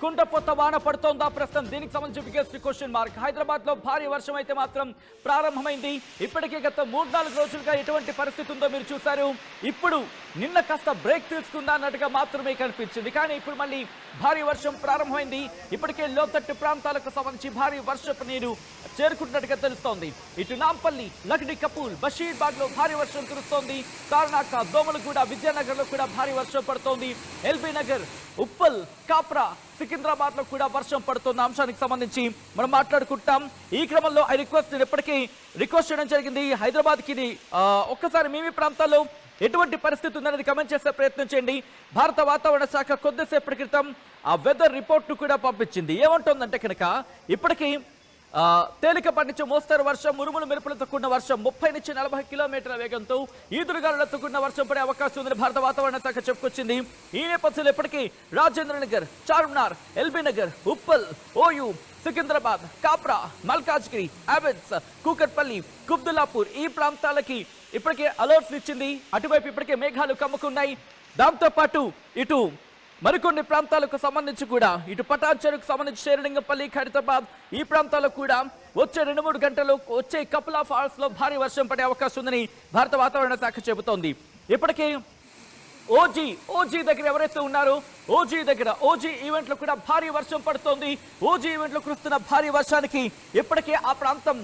కుండపోత వాన పడుతోందా ప్రస్తుతం? దీనికి సంబంధించి బిగ్గెస్ట్ క్వశ్చన్ మార్క్. హైదరాబాద్ లో భారీ వర్షం అయితే మాత్రం ప్రారంభమైంది. ఇప్పటికే గత 3-4 రోజులుగా ఎటువంటి పరిస్థితి ఉందో మీరు చూశారు. ఇప్పుడు నిన్న కాస్త బ్రేక్ తీసుకుందా అన్నట్టుగా మాత్రమే కనిపించింది. కానీ ఇప్పుడు మళ్ళీ భారీ వర్షం ప్రారంభమైంది. ఇప్పటికే లోతట్టు ప్రాంతాలకు సంబంధించి భారీ వర్షపు నీరు చేరుకుంటున్నట్టుగా తెలుస్తోంది. ఇటు నాంపల్లి, లక్డీ కపూల్, బషీర్బాగ్ లో భారీ వర్షం కురుస్తోంది. తార్నాక, దోమలగూడ, విద్యానగర్ లో కూడా భారీ వర్షం పడుతోంది. ఎల్బీ నగర్, ఉప్పల్, కాప్రా, సికింద్రాబాద్ లో కూడా వర్షం పడుతున్న అంశానికి సంబంధించి మనం మాట్లాడుకుంటాం. ఈ క్రమంలో ఐ రిక్వెస్ట్ ఎప్పటికీ రిక్వెస్ట్ చేయడం జరిగింది హైదరాబాద్ కి ఒక్కసారి మీ ప్రాంతాల్లో ఎటువంటి పరిస్థితి ఉందనేది కమెంట్ చేసే ప్రయత్నం చేయండి. భారత వాతావరణ శాఖ కొద్దిసేపటి క్రితం ఆ వెదర్ రిపోర్ట్ కూడా పంపించింది. ఏమంటుందంటే కనుక ఇప్పటికీ తేలికపాటి నుంచి మోస్తరు వర్షం, ఉరుములు మెరుపులతో కూడిన వర్షం, 30 నుంచి 40 కిలోమీటర్ల వేగంతో ఈదురుగాలులతో కూడిన వర్షం పడే అవకాశం ఉందని భారత వాతావరణ శాఖ చెప్పుకొచ్చింది. ఈ నేపథ్యంలో ఇప్పటికీ రాజేంద్ర నగర్, చార్మినార్, ఎల్బీ నగర్, ఉప్పల్, ఓయూ, సికింద్రాబాద్, కాప్రా, మల్కాజ్గిరి, అబిడ్స్, కూకట్పల్లి, కుబ్దుల్లాపూర్ ఈ ప్రాంతాలకి ఇప్పటికే అలర్ట్స్ ఇచ్చింది. అటువైపు ఇప్పటికే మేఘాలు కమ్ముకున్నాయి. దాంతో పాటు ఇటు మరికొన్ని ప్రాంతాలకు సంబంధించి కూడా ఇటు పటాన్చెరుకు సంబంధించి షేర్లింగంపల్లి, ఖైరతాబాద్ ఈ ప్రాంతాలకు కూడా వచ్చే 2-3 గంటలు వచ్చే కపుల్ ఆఫ్ అవర్స్ లో భారీ వర్షం పడే అవకాశం ఉందని భారత వాతావరణ శాఖ చెబుతోంది. ఇప్పటికే ఓజీ దగ్గర ఎవరైతే ఉన్నారో ఓజీ ఈవెంట్ లో కూడా భారీ వర్షం పడుతోంది. ఓజీ ఈవెంట్ లో కురుస్తున్న భారీ వర్షానికి ఇప్పటికే ఆ ప్రాంతం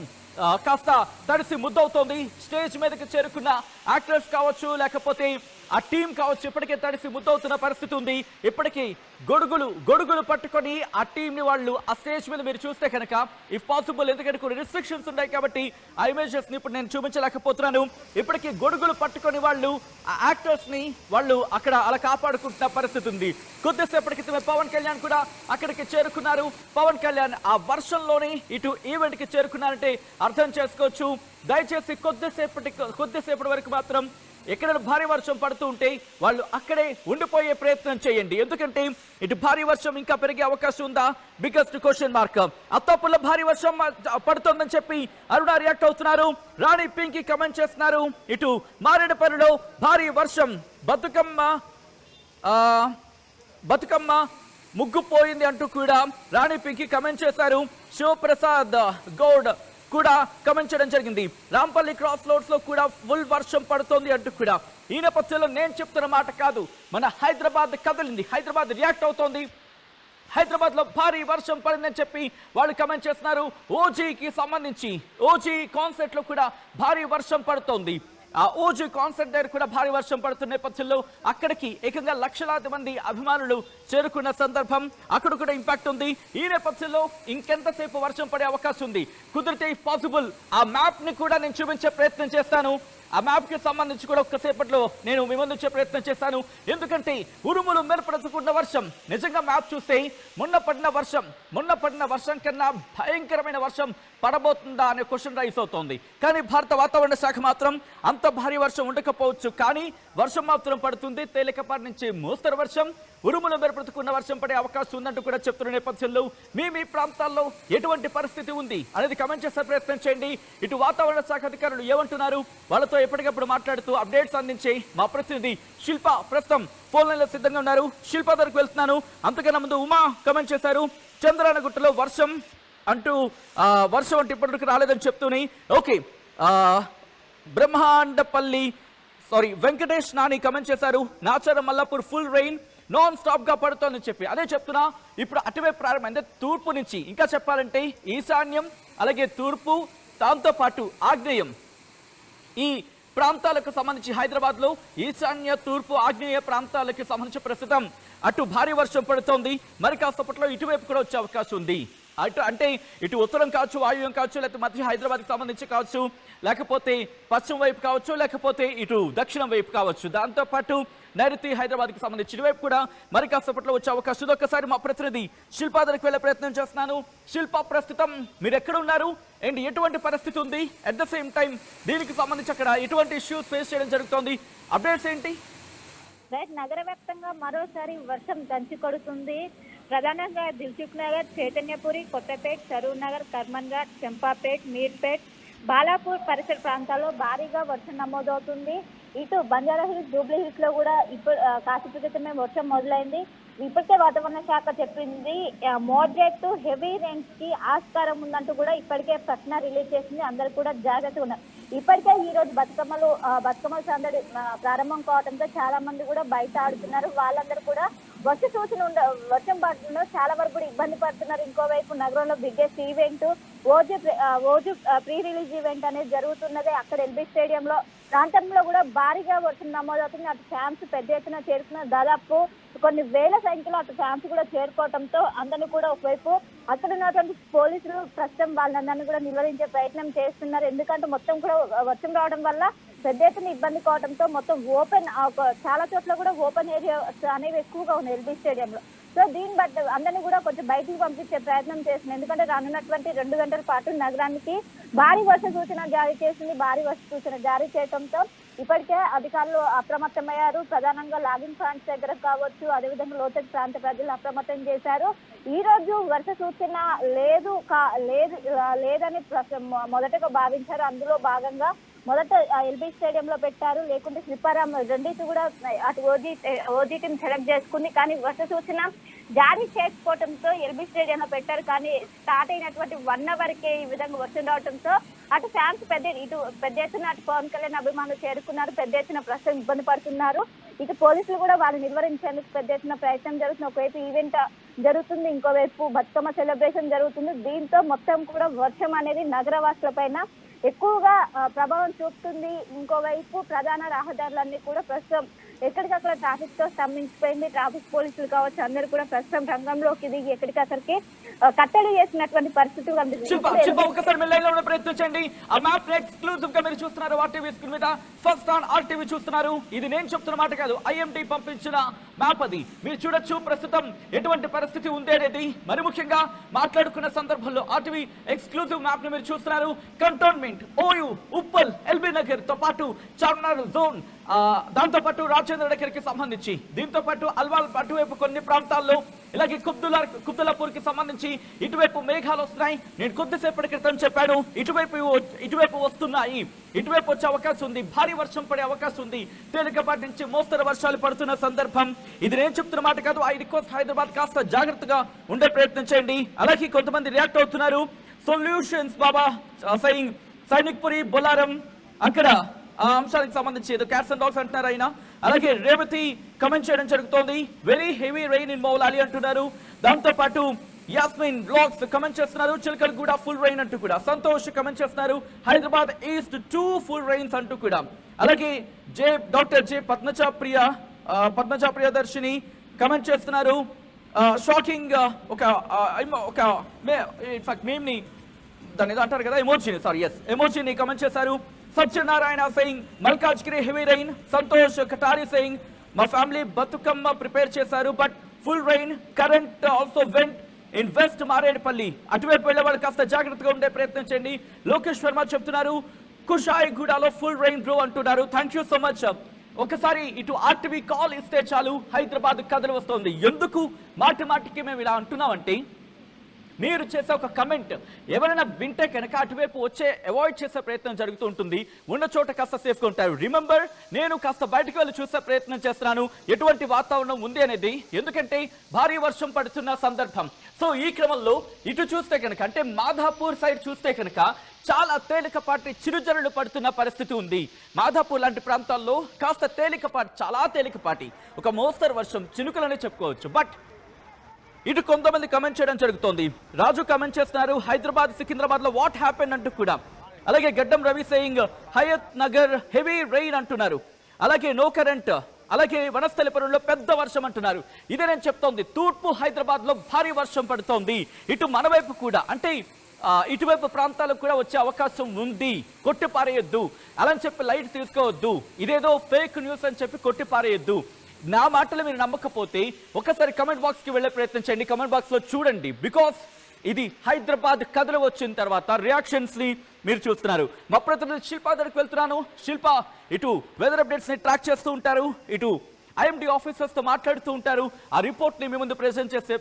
కాస్త తడిసి ముద్దవుతోంది. స్టేజ్ మీదకి చేరుకున్న యాక్టర్స్ కావచ్చు, లేకపోతే ఆ టీం కావచ్చు, ఇప్పటికే తడిసి ముద్దవుతున్న పరిస్థితి ఉంది. ఇప్పటికీ గొడుగులు పట్టుకొని ఆ టీంని వాళ్ళు ఆ స్టేజ్ మీద మీరు చూస్తే కనుక ఇఫ్ పాసిబుల్, ఎందుకంటే కొన్ని రిస్ట్రిక్షన్స్ ఉన్నాయి కాబట్టి ఆ ఇమేజెస్ ని ఇప్పుడు నేను చూపించలేకపోతున్నాను. ఇప్పటికీ గొడుగులు పట్టుకొని వాళ్ళు ఆ యాక్టర్స్ ని వాళ్ళు అక్కడ అలా కాపాడుకుంటున్న పరిస్థితి ఉంది. కొద్దిసేపటి క్రితమే పవన్ కళ్యాణ్ కూడా అక్కడికి చేరుకున్నారు. పవన్ కళ్యాణ్ ఆ వర్షంలోనే ఇటు ఈవెంట్ కి చేరుకున్నారంటే అర్థం చేసుకోవచ్చు. దయచేసి కొద్దిసేపటి వరకు మాత్రం ఎక్కడ భారీ వర్షం పడుతూ ఉంటే వాళ్ళు అక్కడే ఉండిపోయే ప్రయత్నం చేయండి. ఎందుకంటే ఇటు భారీ వర్షం ఇంకా పెరిగే అవకాశం ఉందా? Biggest question mark. అత్తాపుల్లో భారీ వర్షం పడుతోందని చెప్పి అరుణ రియాక్ట్ అవుతున్నారు. రాణి పింకీ కమెంట్ చేస్తున్నారు. ఇటు మారేడుపల్లిలో భారీ వర్షం, బతుకమ్మ ముగ్గుపోయింది అంటూ కూడా రాణి పింకీ కమెంట్ చేశారు. శివప్రసాద్ గౌడ్ కూడా కమెంట్ చేయడం జరిగింది. రాంపల్లి క్రాస్ రోడ్స్ లో కూడా ఫుల్ వర్షం పడుతోంది అంటూ కూడా. ఈ నేపథ్యంలో నేను చెప్తున్న మాట కాదు, మన హైదరాబాద్ కదిలింది, హైదరాబాద్ రియాక్ట్ అవుతోంది. హైదరాబాద్ లో భారీ వర్షం పడిందని చెప్పి వాళ్ళు కమెంట్ చేస్తున్నారు. ఓజీకి సంబంధించి ఓజీ కాన్సర్ట్ లో కూడా భారీ వర్షం పడుతోంది. ఆ ఓజీ కాన్సర్ట్ దగ్గర కూడా భారీ వర్షం పడుతున్న నేపథ్యంలో అక్కడికి ఏకంగా లక్షలాది మంది అభిమానులు చేరుకున్న సందర్భం, అక్కడ కూడా ఇంపాక్ట్ ఉంది. ఈ నేపథ్యంలో ఇంకెంతసేపు వర్షం పడే అవకాశం ఉంది? కుదిరితే ఇఫ్ పాసిబుల్ ఆ మ్యాప్ ని కూడా నేను చూపించే ప్రయత్నం చేస్తాను. ఆ మ్యాప్ కి సంబంధించి కూడా ఒక్కసేపట్లో నేను మీ ముందు వచ్చే ప్రయత్నం చేస్తాను. ఎందుకంటే ఉరుములు మెరుపుడుతున్న వర్షం, నిజంగా మ్యాప్ చూస్తే మొన్న పడిన వర్షం కన్నా భయంకరమైన వర్షం పడబోతుందా అనే క్వశ్చన్ రైస్ అవుతోంది. కానీ భారత వాతావరణ శాఖ మాత్రం అంత భారీ వర్షం ఉండకపోవచ్చు, కానీ వర్షం మాత్రం పడుతుంది. తేలికపాటి నుంచి మోస్తరు వర్షం, ఉరుములు మెరుపుడుతున్న వర్షం పడే అవకాశం ఉందంటూ కూడా చెప్తున్న నేపథ్యంలో మీ ప్రాంతాల్లో ఎటువంటి పరిస్థితి ఉంది అనేది కమెంట్ చేసే ప్రయత్నం చేయండి. ఇటు వాతావరణ శాఖ అధికారులు ఏమంటున్నారు, వాళ్ళతో ఎప్పటికప్పుడు మాట్లాడుతూ అప్డేట్స్ అందించే మా ప్రతినిధి శిల్ప ప్రస్తుతం ఫోన్ లైన్ లో సిద్ధంగా ఉన్నారు. శిల్ప దగ్గరకు వెళ్తున్నాను. అంతకన్నా ముందు ఉమా కమెంట్ చేశారు, చంద్రానగుట్టలో వర్షం అంటూ వర్షం అంటే ఇప్పటివరకు రాలేదని చెప్తూనే. ఓకే, వెంకటేష్ నాని కమెంట్ చేశారు, Nacharam Mallapur full rain non stop గా పడుతోందని చెప్పి. అదే చెప్తున్నా, ఇప్పుడు అటువైపు ప్రారంభం అంటే తూర్పు నుంచి, ఇంకా చెప్పాలంటే ఈశాన్యం, అలాగే తూర్పు, దాంతో పాటు ఆగ్నేయం ఈ ప్రాంతాలకు సంబంధించి హైదరాబాద్ లో ఈశాన్య, తూర్పు, ఆగ్నేయ ప్రాంతాలకు సంబంధించి ప్రస్తుతం అటు భారీ వర్షం పడుతోంది. మరి కాసేపట్లో ఇటువైపు కూడా వచ్చే అవకాశం ఉంది. అటు అంటే ఇటు ఉత్తరం కావచ్చు, వాయువ్యం కావచ్చు, లేకపోతే మధ్య హైదరాబాద్కి సంబంధించి కావచ్చు, లేకపోతే పశ్చిమ వైపు కావచ్చు, లేకపోతే ఇటు దక్షిణం వైపు కావచ్చు, దాంతోపాటు నైరుతి హైదరాబాద్కి సంబంధించి ఇటువైపు కూడా మరి కాసేపట్లో వచ్చే అవకాశం ఉంది. ఒక్కసారి మా ప్రతినిధి శిల్ప దగ్గరికి వెళ్ళే ప్రయత్నం చేస్తున్నాను. శిల్ప, ప్రస్తుతం మీరు ఎక్కడ ఉన్నారు అండ్ ఎటువంటి పరిస్థితి ఉంది? అట్ ద సేమ్ టైం దీనికి సంబంధించి అక్కడ ఎటువంటి ఇష్యూస్ ఫేస్ చేయడం జరుగుతోంది? అప్డేట్స్ ఏంటి? రైట్, నగర వ్యాప్తంగా మరోసారి వర్షం దంచి కొడుతుంది. ప్రధానంగా దిల్సుఖ్ నగర్, చైతన్యపురి, కొత్తపేట్, సరూర్ నగర్, కర్మన్ ఘాట్, చంపాపేట్, మీర్పేట్, బాలాపూర్ పరిసర ప్రాంతాల్లో భారీగా వర్షం నమోదవుతుంది. ఇటు బంజారా హిల్స్, జూబ్లీ హిల్స్ లో కూడా ఇప్పుడు కాసేపు క్రితమే వర్షం మొదలైంది. ఇప్పటికే వాతావరణ శాఖ చెప్పింది మోడరేట్ టు హెవీ రైన్స్ కి ఆస్కారం ఉందంటూ కూడా ఇప్పటికే ప్రకటన రిలీజ్ చేసింది. అందరూ కూడా జాగ్రత్తగా ఉన్నారు. ఇప్పటికే ఈ రోజు బతుకమ్మల సందడి ప్రారంభం కావడంతో చాలా మంది కూడా బయట ఆడుతున్నారు. వాళ్ళందరూ కూడా వర్షం పడుతుందో చాలా వరకు కూడా ఇబ్బంది పడుతున్నారు. ఇంకోవైపు నగరంలో biggest event ఓజు pre release event అనేది జరుగుతున్నది. అక్కడ ఎల్బీ స్టేడియంలో ప్రాంతంలో కూడా భారీగా వర్షం నమోదవుతుంది. అటు ఫ్యాన్స్ పెద్ద ఎత్తున చేరుకున్నారు. దాదాపు కొన్ని వేల సంఖ్యలో అటు ఫ్యాన్స్ కూడా చేరుకోవడంతో అందరినీ కూడా ఒకవైపు అక్కడ ఉన్నటువంటి పోలీసులు ప్రస్తుతం వాళ్ళందరినీ కూడా నిలువరించే ప్రయత్నం చేస్తున్నారు. ఎందుకంటే మొత్తం కూడా వర్షం రావడం వల్ల పెద్ద ఎత్తున ఇబ్బంది కావడంతో మొత్తం ఓపెన్ చాలా చోట్ల కూడా ఓపెన్ ఏరియా అనేవి ఎక్కువగా ఉన్నాయి ఎల్బీ స్టేడియంలో. సో దీన్ని బట్టి అందరినీ కూడా కొంచెం బయటికి పంపించే ప్రయత్నం చేస్తుంది. ఎందుకంటే రానున్నటువంటి 2 గంటల పాటు నగరానికి భారీ వర్ష సూచన జారీ చేసింది. భారీ వర్ష సూచన జారీ చేయడంతో ఇప్పటికే అధికారులు అప్రమత్తమయ్యారు. ప్రధానంగా లాగింగ్ పాయింట్స్ దగ్గర కావచ్చు, అదేవిధంగా లోతట్టు ప్రాంత ప్రజలు అప్రమత్తం చేశారు. ఈ రోజు వర్ష సూచన లేదని మొదటగా భావించారు. అందులో భాగంగా మొదట ఎల్బీ స్టేడియంలో పెట్టారు. లేకుంటే శ్రీపారాం రెండింటి కూడా అటు ఓజీటీని సెలెక్ట్ చేసుకుంది. కానీ వర్ష సూచన జారీ చేయకపోవడంతో ఎల్బీ స్టేడియంలో పెట్టారు. కానీ స్టార్ట్ అయినటువంటి 1 అవర్కే ఈ విధంగా వర్షం రావడంతో అటు ఫ్యాన్స్ పెద్ద ఎత్తున అటు పవన్ కళ్యాణ్ అభిమానులు చేరుకున్నారు. పెద్ద ఎత్తున ప్రస్తుతం ఇబ్బంది పడుతున్నారు. ఇటు పోలీసులు కూడా వాళ్ళు నిర్వహించేందుకు పెద్ద ఎత్తున ప్రయత్నం జరుగుతుంది. ఒకవైపు ఈవెంట్ జరుగుతుంది, ఇంకోవైపు బతుకమ్మ సెలబ్రేషన్ జరుగుతుంది. దీంతో మొత్తం కూడా వర్షం అనేది నగరవాసుల పైన ఎక్కువగా ప్రభావం చూపుతుంది. ఇంకోవైపు ప్రధాన రహదారులన్నీ కూడా ప్రస్తుతం ఎక్కడికక్కడ ట్రాఫిక్ తో స్తంభించిపోయింది. ట్రాఫిక్ పోలీసులు కావచ్చు అందరూ కూడా ప్రస్తుతం రంగంలోకి దిగి ఎక్కడికక్కడికి కట్టడి చేసినటువంటి పరిస్థితి ప్రయత్నించండి. ఎక్స్క్లూజివ్ గా మీరు చూస్తున్నారు ఆర్టీవీ స్క్రీన్ మీద. ఫస్ట్ ఆన్ ఆర్టీవీ చూస్తున్నారు. ఇది నేను చెప్తున్న మాట కాదు, ఐఎండి పంపించిన మ్యాప్ అది. మీరు చూడొచ్చు ప్రస్తుతం ఎటువంటి పరిస్థితి ఉంది అనేది. మరి ముఖ్యంగా మాట్లాడుకున్న సందర్భంలో ఆర్టీవీ ఎక్స్క్లూజివ్ మ్యాప్ ని మీరు చూస్తున్నారు. Cantonment, OU, Uppal, LB Nagar తో పాటు చార్మినార్ జోన్, దాంతో పాటు రాజేంద్ర నగర్కి సంబంధించి, దీంతో పాటు అల్వాల్ అటువైపు కొన్ని ప్రాంతాల్లో, ఇలాగే కుబ్దులాపూర్ కి సంబంధించి ఇటువైపు మేఘాలు వస్తున్నాయి. నేను కొద్దిసేపటి క్రితం చెప్పాను ఇటువైపు వస్తున్నాయి. ఇటువైపు వచ్చే అవకాశం ఉంది. భారీ వర్షం పడే అవకాశం ఉంది. తేలికపాటి నుంచి మోస్తరు వర్షాలు పడుతున్న సందర్భం ఇది. నేను చెప్తున్న మాట కాదు. ఐ రిక్వెస్ట్ హైదరాబాద్ కాస్త జాగ్రత్తగా ఉండే ప్రయత్నం చేయండి. అలాగే కొంతమంది రియాక్ట్ అవుతున్నారు. సొల్యూషన్స్ బాబా సైయింగ్ సైనిక్పురి, బొలారం అక్కడ ఆ అంశానికి సంబంధించి ఏదో క్యాట్స్ అండ్ డాగ్స్ అంటున్నారు ఆయన. అలాగే రేవతి కమెంట్ చేయడం జరుగుతోంది. Very heavy rain in Moula Ali అంటున్నారు. దాంతో పాటు యాస్మిన్ బ్లాగ్స్ కమెంట్ చేస్తున్నారు. చిలకలు కూడా ఫుల్ రెయిన్ అంటూ కూడా. సంతోష్ కమెంట్ చేస్తున్నారు. హైదరాబాద్ ఈస్ట్ 2 ఫుల్ రెయిన్స్ అంటూ కూడా. అలాగే doctor J Padmaja Priyadarshini comment చేస్తున్నారు. షాకింగ్ మేమ్ని దాన్ని ఏదో అంటారు కదా, ఎమోజీని కమెంట్ చేశారు. Satyanarayana saying Malkajgiri heavy rain. Santosh Katari saying మా ఫ్యామిలీ బతుకమ్మ ప్రిపేర్ చేశారు but full rain. Current also went in West Marredpally. అటువైపు వెళ్ళే వాళ్ళు కాస్త జాగ్రత్తగా ఉండే ప్రయత్నం చేయండి. లోకేష్ వర్మ చెప్తున్నారు కుషాయిగూడలో ఫుల్ రెయిన్ బ్రో అంటున్నారు. Thank you so much. ఒకసారి ఇటు ఆర్టీవీ కాల్ ఇస్తే చాలు హైదరాబాద్ కథలు వస్తుంది. ఎందుకు మాటికి మేము ఇలా అంటున్నామంటే, మీరు చేసే ఒక కమెంట్ ఎవరైనా వింటే కనుక అటువైపు వచ్చే అవాయిడ్ చేసే ప్రయత్నం జరుగుతూ ఉంటుంది. ఉన్న చోట కాస్త సేఫ్గా ఉంటారు. రిమెంబర్, నేను కాస్త బయటకు వెళ్ళి చూసే ప్రయత్నం చేస్తున్నాను ఎటువంటి వాతావరణం ఉంది అనేది. ఎందుకంటే భారీ వర్షం పడుతున్న సందర్భం. సో ఈ క్రమంలో ఇటు చూస్తే కనుక, అంటే మాధాపూర్ సైడ్ చూస్తే కనుక చాలా తేలికపాటి చిరుజల్లులు పడుతున్న పరిస్థితి ఉంది. మాధాపూర్ లాంటి ప్రాంతాల్లో కాస్త చాలా తేలికపాటి ఒక మోస్తరు వర్షం చినుకులనే చెప్పుకోవచ్చు. బట్ ఇటు కొంతమంది కమెంట్ చేయడం జరుగుతోంది. రాజు కమెంట్ చేస్తున్నారు హైదరాబాద్ సికింద్రాబాద్ లో వాట్ హ్యాపెన్ అంటూ కూడా. అలాగే Gaddam Ravi saying Hayat Nagar heavy rain అంటున్నారు. అలాగే నో కరెంట్. అలాగే వనస్థలిపురంలో పెద్ద వర్షం అంటున్నారు. ఇదే నేను చెప్తోంది, తూర్పు హైదరాబాద్ లో భారీ వర్షం పడుతోంది. ఇటు మన వైపు కూడా, అంటే ఇటువైపు ప్రాంతాలకు కూడా వచ్చే అవకాశం ఉంది. కొట్టిపారేయొద్దు అలా అని చెప్పి లైట్ తీసుకోవద్దు. ఇదేదో ఫేక్ న్యూస్ అని చెప్పి కొట్టిపారేయొద్దు. నా మాటలు మీరు నమ్మకపోతే ఒకసారి కమెంట్ బాక్స్ కి వెళ్ళే ప్రయత్నం చేయండి. కమెంట్ బాక్స్ లో చూడండి. బికాస్ ఇది హైదరాబాద్ కథలు వచ్చిన తర్వాత రియాక్షన్స్ ని మీరు చూస్తున్నారు. మా ప్రతినిధి శిల్ప దగ్గరికి వెళ్తున్నాను. శిల్ప ఇటు వెదర్ అప్డేట్స్ ని ట్రాక్ చేస్తూ ఉంటారు, ఇటు ఐఎండి ఆఫీసర్స్ తో మాట్లాడుతూ ఉంటారు. ఆ రిపోర్ట్ ని మీ ముందు ప్రెజెంట్ చేసే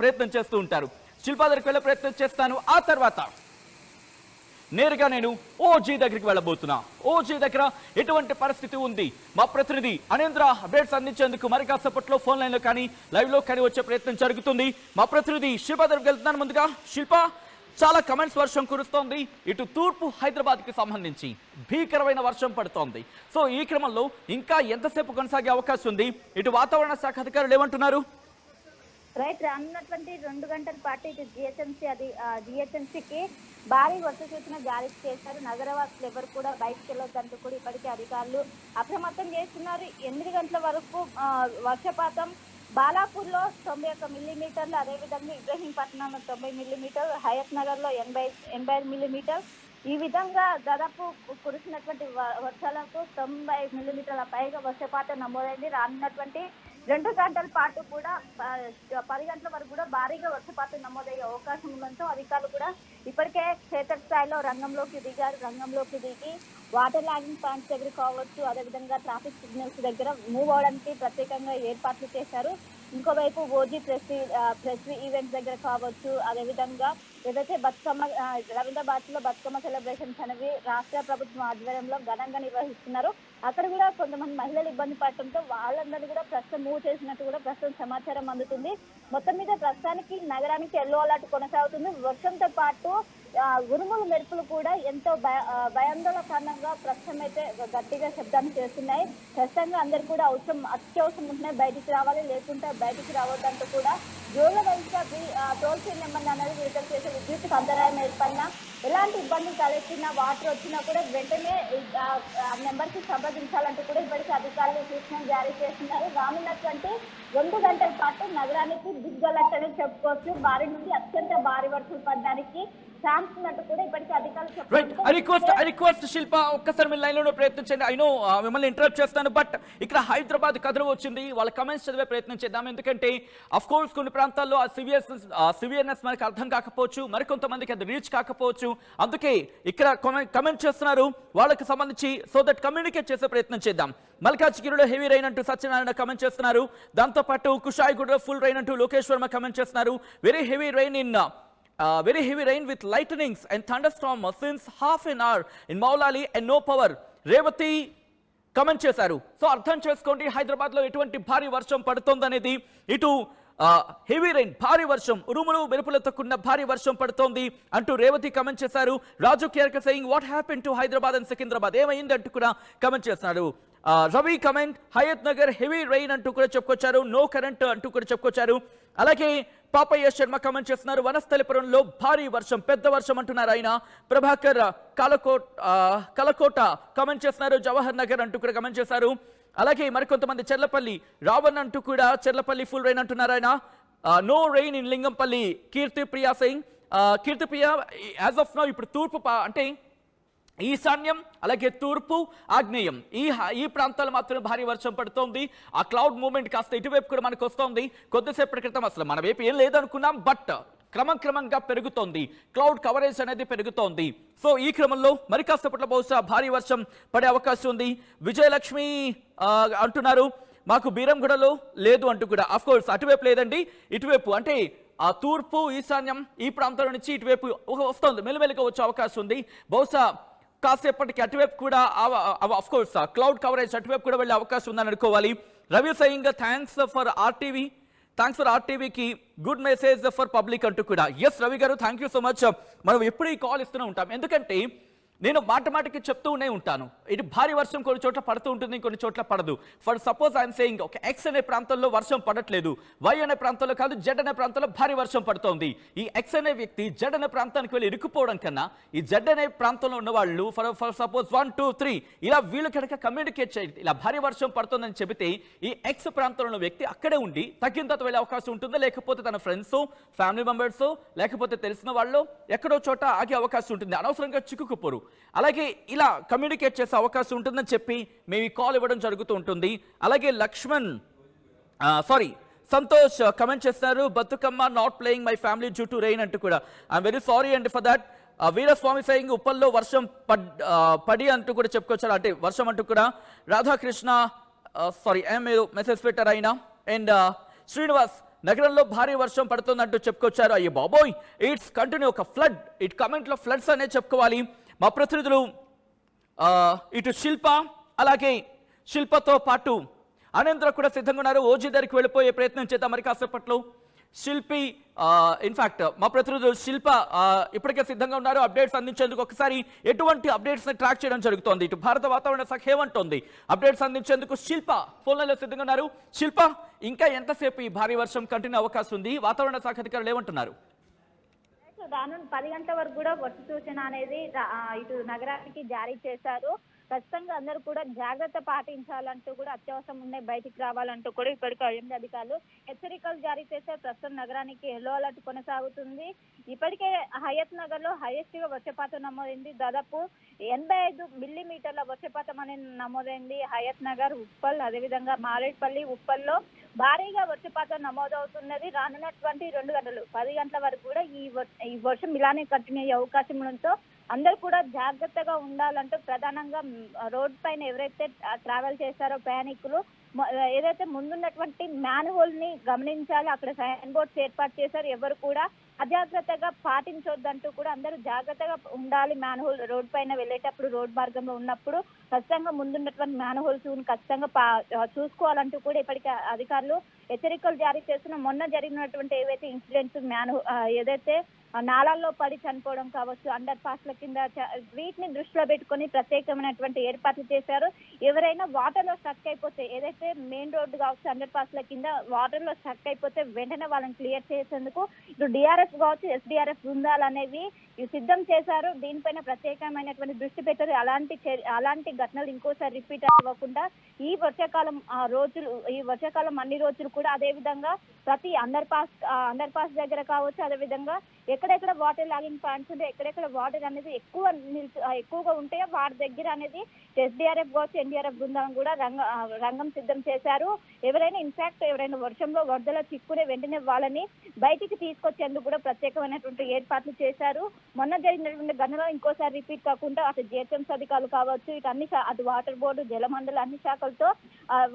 ప్రయత్నం చేస్తూ ఉంటారు. శిల్ప దగ్గరికి వెళ్ళే ప్రయత్నం చేస్తాను. ఆ తర్వాత నేరుగా నేను ఓజీ దగ్గరికి వెళ్ళబోతున్నా. ఓజీ దగ్గర ఎటువంటి పరిస్థితి ఉంది? మా ప్రతినిధి అనేంద్ర అప్డేట్స్ అందించేందుకు మరి కాసేపట్లో ఫోన్ లైన్లో కానీ లైవ్లో కానీ వచ్చే ప్రయత్నం జరుగుతుంది. మా ప్రతినిధి శిల్ప దగ్గరికి వెళ్తున్నాను. ముందుగా శిల్ప, చాలా కమెంట్స్ వర్షం కురుస్తోంది. ఇటు తూర్పు హైదరాబాద్కి సంబంధించి భీకరమైన వర్షం పడుతోంది. సో ఈ క్రమంలో ఇంకా ఎంతసేపు కొనసాగే అవకాశం ఉంది? ఇటు వాతావరణ శాఖ అధికారులు ఏమంటున్నారు? రైట్, రానున్నటువంటి 2 గంటల పాటు ఇటు జిహెచ్ఎంసీకి భారీ వర్ష సూచన జారీ చేశారు. నగరవాసులు ఎవరు కూడా బయటకు వెళ్ళొద్దంటూ కూడా ఇప్పటికే అధికారులు అప్రమత్తం చేస్తున్నారు. 8 గంటల వరకు వర్షపాతం బాలాపూర్లో 91 మిల్లీమీటర్లు, అదేవిధంగా ఇబ్రహీంపట్నంలో 90 మిల్లీమీటర్లు, హయత్ నగర్లో 85 మిల్లీమీటర్లు. ఈ విధంగా దాదాపు కురిసినటువంటి వర్షాలకు 90 మిల్లీమీటర్ల పైగా వర్షపాతం నమోదైంది. రానున్నటువంటి 2 గంటల పాటు కూడా 10 గంటల వరకు కూడా భారీగా వర్షపాతం నమోదయ్యే అవకాశం ఉండడంతో అధికారులు కూడా ఇప్పటికే క్షేత్రస్థాయిలో రంగంలోకి దిగి వాటర్ లాగింగ్ పాయింట్స్ దగ్గర కావచ్చు, అదేవిధంగా ట్రాఫిక్ సిగ్నల్స్ దగ్గర మూవ్ అవడానికి ప్రత్యేకంగా ఏర్పాట్లు చేశారు. ఇంకోవైపు ఓజీ ప్రెస్ ఈవెంట్స్ దగ్గర కావచ్చు, అదేవిధంగా ఏదైతే బతుకమ్మ రవీంద్రబాద్ లో బతుకమ్మ సెలబ్రేషన్స్ అనేవి రాష్ట్ర ప్రభుత్వం ఆధ్వర్యంలో ఘనంగా నిర్వహిస్తున్నారు. అక్కడ కూడా కొంతమంది మహిళలు ఇబ్బంది పడటంతో వాళ్ళందరినీ కూడా ప్రస్తుతం మూవ్ చేసినట్టు కూడా ప్రస్తుతం సమాచారం అందుతుంది. మొత్తం మీద ప్రస్తుతానికి నగరానికి ఎల్లో అలర్ట్ కొనసాగుతుంది. వర్షంతో పాటు ఉరుములు మెరుపులు కూడా ఎంతో భయాందోళన కారణంగా ప్రస్తుతం అయితే గట్టిగా శబ్దాన్ని చేస్తున్నాయి. ఖచ్చితంగా అందరు కూడా అత్యవసరం ఉంటున్నాయి, బయటికి రావాలి, లేకుంటే బయటికి రావద్దంటూ కూడా జోల వైద్య టోల్ ఫ్రీ నెంబర్ అనేది విడుదల చేసే విద్యుత్ అంతరాయం ఏర్పడినా, ఎలాంటి ఇబ్బందులు తలెత్తినా, వాటర్ వచ్చినా కూడా వెంటనే ఆ నెంబర్కి సంప్రదించాలంటూ కూడా ఇప్పటికీ అధికారులు సూచనలు జారీ చేస్తున్నారు. రానున్నటువంటి 2 గంటల పాటు నగరానికి బిగ్ అలర్ట్ అనేది చెప్పుకోవచ్చు. భారీ నుండి అత్యంత భారీ వర్షాలు పడడానికి ఛాన్స్ ఉన్నట్టు కూడా ఇప్పటికీ అధికారులు చెప్తున్నారు. రిక్వెస్ట్ శిల్ప, ఒక్కసారి మీ లైన్ లో ప్రయత్నించండి. ఐ నో మిమ్మల్ని ఇంటరప్ట్ చేస్తాను, బట్ ఇక్కడ హైదరాబాద్ కథలు వచ్చింది, వాళ్ళ కమెంట్స్ చదివే ప్రయత్నం చేద్దాం. ఎందుకంటే అఫ్ కోర్స్ కొన్ని ప్రాంతాల్లో ఆ సివియర్నెస్ మనకు అర్థం కాకపోవచ్చు, మరికొంతమందికి అది రీచ్ కాకపోవచ్చు. అందుకే ఇక్కడ కమెంట్ చేస్తున్నారు, వాళ్ళకి సంబంధించి సో దట్ కమ్యూనికేట్ చేసే ప్రయత్నం చేద్దాం. మల్కాజ్గిరిలో హెవీ రైన్ అంటూ సత్యనారాయణ కమెంట్ చేస్తున్నారు. దాంతోపాటు కుషాయిగూడలో ఫుల్ రైన్ అంటూ లోకేష్ వర్మ కమెంట్ చేస్తున్నారు. Very heavy rain with lightnings and thunderstorm since half an hour in Maulali and no power. Revathi comment చేశారు. సో అర్థం చేసుకోండి, హైదరాబాద్ లో ఎటువంటి భారీ వర్షం పడుతోందనేది. ఇటు హెవీ రైన్, భారీ వర్షం, ఉరుములు మెరుపులతో కూడిన భారీ వర్షం పడుతోంది అంటూ రేవతి కమెంట్ చేశారు. రాజు కేర్క saying what happen to Hyderabad and Secunderabad, ఏమైంది అంటూ కూడా కమెంట్ చేస్తున్నారు. Ravi comment Hayat Nagar heavy rain అంటూ కూడా చెప్పుకొచ్చారు, నో కరెంట్ అంటూ కూడా చెప్పుకొచ్చారు. అలాగే పాపయ్య శర్మ కమెంట్ చేస్తున్నారు, వనస్థలిపురంలో భారీ వర్షం, పెద్ద వర్షం అంటున్నారు ఆయన. ప్రభాకర్ కలకోట కమెంట్ చేస్తున్నారు, జవహర్ నగర్ అంటూ కూడా కమెంట్ చేశారు. అలాగే మరికొంతమంది చెర్లపల్లి రావణ్ అంటూ కూడా చెర్లపల్లి ఫుల్ రైన్ అంటున్నారు ఆయన. No rain in Lingampally Keerthipriya Singh. Keerthipriya as of now ఇప్పుడు తూర్పు అంటే ఈశాన్యం అలాగే తూర్పు ఆగ్నేయం ఈ ప్రాంతాలు మాత్రం భారీ వర్షం పడుతోంది. ఆ క్లౌడ్ మూవ్మెంట్ కాస్త ఇటువైపు కూడా మనకు వస్తోంది. కొద్దిసేపటి క్రితం అసలు మన వైపు ఏం లేదనుకున్నాం, బట్ క్రమంగా పెరుగుతోంది, క్లౌడ్ కవరేజ్ అనేది పెరుగుతోంది. సో ఈ క్రమంలో మరి కాసేపట్లో బహుశా భారీ వర్షం పడే అవకాశం ఉంది. విజయలక్ష్మి అంటున్నారు మాకు బీరంగూడలో లేదు అంటూ కూడా. ఆఫ్ కోర్స్ అటువైపు లేదండి, ఇటువైపు అంటే ఆ తూర్పు ఈశాన్యం ఈ ప్రాంతాల నుంచి ఇటువైపు వస్తుంది, మెల్లిమెల్లిగా వచ్చే అవకాశం ఉంది. బహుశా కాసేపటికి అటువైపు కూడా ఆఫ్ కోర్స్ క్లౌడ్ కవరేజ్ అటువైపు కూడా వెళ్ళే అవకాశం ఉందని అనుకోవాలి. రవి సెయింగ్ థ్యాంక్స్ ఫర్ ఆర్టీవీకి గుడ్ మెసేజ్ ఫర్ పబ్లిక్ అంటూ కూడా. ఎస్ రవి గారు, థ్యాంక్ యూ సో మచ్. మనం ఎప్పుడు ఈ కాల్ ఇస్తూనే ఉంటాం, ఎందుకంటే నేను మాటమాటికి చెప్తూనే ఉంటాను, ఇటు భారీ వర్షం కొన్ని చోట్ల పడుతూ ఉంటుంది, కొన్ని చోట్ల పడదు. ఫర్ సపోజ్ ఐఎమ్ సేయింగ్ ఒక ఎక్స్ అనే ప్రాంతంలో వర్షం పడట్లేదు, వై అనే ప్రాంతంలో కాదు జెడ్ అనే ప్రాంతంలో భారీ వర్షం పడుతోంది. ఈ ఎక్స్ అనే వ్యక్తి జెడ్ అనే ప్రాంతానికి వెళ్ళి ఇరుక్కుపోవడం కన్నా ఈ జెడ్ అనే ప్రాంతంలో ఉన్న వాళ్ళు ఫర్ సపోజ్ 1 2 3 ఇలా వీళ్ళు కనుక కమ్యూనికేట్ చేయండి, ఇలా భారీ వర్షం పడుతుందని చెబితే ఈ ఎక్స్ ప్రాంతంలో ఉన్న వ్యక్తి అక్కడే ఉండి తగ్గిన తర్వాత వెళ్ళే అవకాశం ఉంటుందా, లేకపోతే తన ఫ్రెండ్స్ ఫ్యామిలీ మెంబర్స్ లేకపోతే తెలిసిన వాళ్ళు ఎక్కడో చోట ఆగే అవకాశం ఉంటుంది, అనవసరంగా చిక్కుకుపోరు. అలాగే ఇలా కమ్యూనికేట్ చేసే అవకాశం ఉంటుందని చెప్పి మేము ఈ కాల్ ఇవ్వడం జరుగుతూ ఉంటుంది. అలాగే సంతోష్ కమెంట్ చేస్తున్నారు, Bathukamma not playing my family due to rain అంటూ కూడా. ఐఎమ్ వెరీ సారీ అండి ఫర్ దాట్. వీరస్వామి సెయింగ్ ఉప్పల్లో వర్షం పడి అంటూ కూడా చెప్పుకొచ్చారు, అంటే వర్షం అంటూ కూడా. రాధాకృష్ణ మీరు మెసేజ్ పెట్టారు ఆయన. అండ్ శ్రీనివాస్ నగరంలో భారీ వర్షం పడుతుందంటూ చెప్పుకొచ్చారు. అయ్యో బాబోయ్, ఇట్స్ కంటిన్యూ ఒక ఫ్లడ్, ఇట్ కమెంట్లో ఫ్లడ్స్ అనే చెప్పుకోవాలి. మా ప్రతినిధులు ఇటు శిల్ప అలాగే శిల్పతో పాటు అనంతర కూడా సిద్ధంగా ఉన్నారు. ఓజీ దగ్గరికి వెళ్ళిపోయే ప్రయత్నం చేద్దాం మరి కాసేపట్లో. శిల్పి ఇన్ఫాక్ట్ మా ప్రతినిధులు శిల్ప ఇప్పటికే సిద్ధంగా ఉన్నారు అప్డేట్స్ అందించేందుకు. ఒకసారి ఎటువంటి అప్డేట్స్ ని ట్రాక్ చేయడం జరుగుతోంది, ఇటు భారత వాతావరణ శాఖ ఏమంటోంది, అప్డేట్స్ అందించేందుకు శిల్ప ఫోన్లలో సిద్ధంగా ఉన్నారు. శిల్ప, ఇంకా ఎంతసేపు ఈ భారీ వర్షం కంటిన్యూ అవకాశం ఉంది? వాతావరణ శాఖ అధికారులు ఏమంటున్నారు? రానున్న 10 గంటల వరకు కూడా వర్ష సూచన అనేది ఇటు నగరానికి జారీ చేశారు. ఖచ్చితంగా అందరూ కూడా జాగ్రత్త పాటించాలంటూ కూడా అత్యవసరం ఉన్నాయి బయటికి రావాలంటూ కూడా ఇప్పటికే ఐఎండీ అధికారులు హెచ్చరికలు జారీ చేసే ప్రస్తుతం నగరానికి ఎల్లో అలర్ట్ కొనసాగుతుంది. ఇప్పటికే హయత్ నగర్ లో హైయెస్ట్ గా వర్షపాతం నమోదైంది. దాదాపు 85 మిల్లీమీటర్ల వర్షపాతం అనేది నమోదైంది. హయత్ నగర్, ఉప్పల్, అదేవిధంగా మారేడ్పల్లి, ఉప్పల్లో భారీగా వర్షపాతం నమోదవుతున్నది. రానున్నటువంటి 2 గంటలు 10 గంటల వరకు కూడా ఈ వర్షం ఇలానే కంటిన్యూ అయ్యే అవకాశం ఉండడంతో అందరూ కూడా జాగ్రత్తగా ఉండాలంటూ ప్రధానంగా రోడ్ పైన ఎవరైతే ట్రావెల్ చేస్తారో ప్రయాణికులు ఏదైతే ముందున్నటువంటి మ్యాన్ హోల్ ని గమనించాలి. అక్కడ సైన్ బోర్డ్స్ ఏర్పాటు చేశారు. ఎవరు కూడా అజాగ్రత్తగా పాటించొద్దంటూ కూడా అందరూ జాగ్రత్తగా ఉండాలి. మ్యాన్ హోల్ రోడ్ పైన వెళ్ళేటప్పుడు, రోడ్ మార్గంలో ఉన్నప్పుడు ఖచ్చితంగా ముందున్నటువంటి మ్యాన్ హోల్స్ ఖచ్చితంగా చూసుకోవాలంటూ కూడా ఇప్పటికే అధికారులు హెచ్చరికలు జారీ చేస్తున్న. మొన్న జరిగినటువంటి ఏవైతే ఇన్సిడెంట్స్ ఏదైతే నాలాల్లో పడి చనిపోవడం కావచ్చు, అండర్ పాస్ల కింద వీటిని దృష్టిలో పెట్టుకొని ప్రత్యేకమైనటువంటి ఏర్పాట్లు చేశారు. ఎవరైనా వాటర్ లో స్టక్ అయిపోతే, ఏదైతే మెయిన్ రోడ్డు కావచ్చు అండర్ పాస్ల కింద వాటర్ లో స్టక్ అయిపోతే వెంటనే వాళ్ళని క్లియర్ చేసేందుకు ఇటు డిఆర్ఎఫ్ కావచ్చు, ఎస్డిఆర్ఎఫ్ బృందాలు అనేవి సిద్ధం చేశారు. దీనిపైన ప్రత్యేకమైనటువంటి దృష్టి పెట్టారు. అలాంటి ఘటనలు ఇంకోసారి రిపీట్ అవ్వకుండా ఈ వర్షాకాలం అన్ని రోజులు కూడా అదే విధంగా ప్రతి అండర్ పాస్ దగ్గర కావచ్చు, అదేవిధంగా ఎక్కడెక్కడ వాటర్ లాగింగ్ పాయింట్స్ ఉంటే, ఎక్కడెక్కడ వాటర్ అనేది ఎక్కువగా ఉంటే వాటి దగ్గర అనేది ఎస్డిఆర్ఎఫ్ కావచ్చు, ఎన్డీఆర్ఎఫ్ బృందం కూడా రంగం సిద్ధం చేశారు. ఎవరైనా వర్షంలో వరదలో చిక్కునే వెంటనే వాళ్ళని బయటికి తీసుకొచ్చేందుకు కూడా ప్రత్యేకమైనటువంటి ఏర్పాట్లు చేశారు. మొన్న జరిగినటువంటి ఘటనలో ఇంకోసారి రిపీట్ కాకుండా అటు జిహెచ్ఎంసీ అధికారులు కావచ్చు, అటు వాటర్ బోర్డు, జలమండలి అన్ని శాఖలతో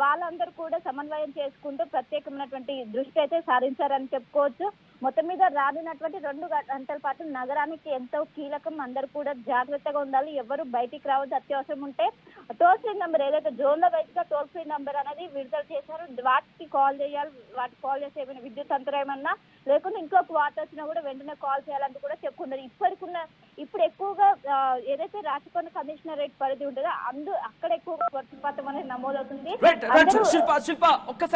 వాళ్ళందరూ కూడా సమన్వయం చేసుకుంటూ ప్రత్యేకమైనటువంటి దృష్టి అయితే సాధించారని చెప్పుకోవచ్చు. మొత్తం మీద రానున్నటువంటి 2 గంటల పాటు నగరానికి ఎంతో కీలకం. అందరూ కూడా జాగ్రత్తగా ఉండాలి. ఎవరు బయటికి రావద్దు. అత్యవసరం ఉంటే టోల్ ఫ్రీ నెంబర్, ఏదైతే జోన్ లో వైజ్ గా టోల్ ఫ్రీ నెంబర్ అనేది విడుదల చేశారు. వాటికి కాల్ చేయాలి. వాటికి కాల్ చేసి ఏమైనా విద్యుత్ అంతరం ఏమన్నా లేకుండా ఇంకొక వాటర్ వచ్చినా కూడా వెంటనే కాల్ చేయాలంటూ కూడా చెప్పుకున్నారు. ఇప్పుడు ఎక్కువగా ఏదైతే రాచకొండ కమిషనరేట్ పరిధి ఉంటుందో అక్కడ ఎక్కువగా వర్షపాతం అనేది నమోదవుతుంది. శిల్ప ఒక్కసారి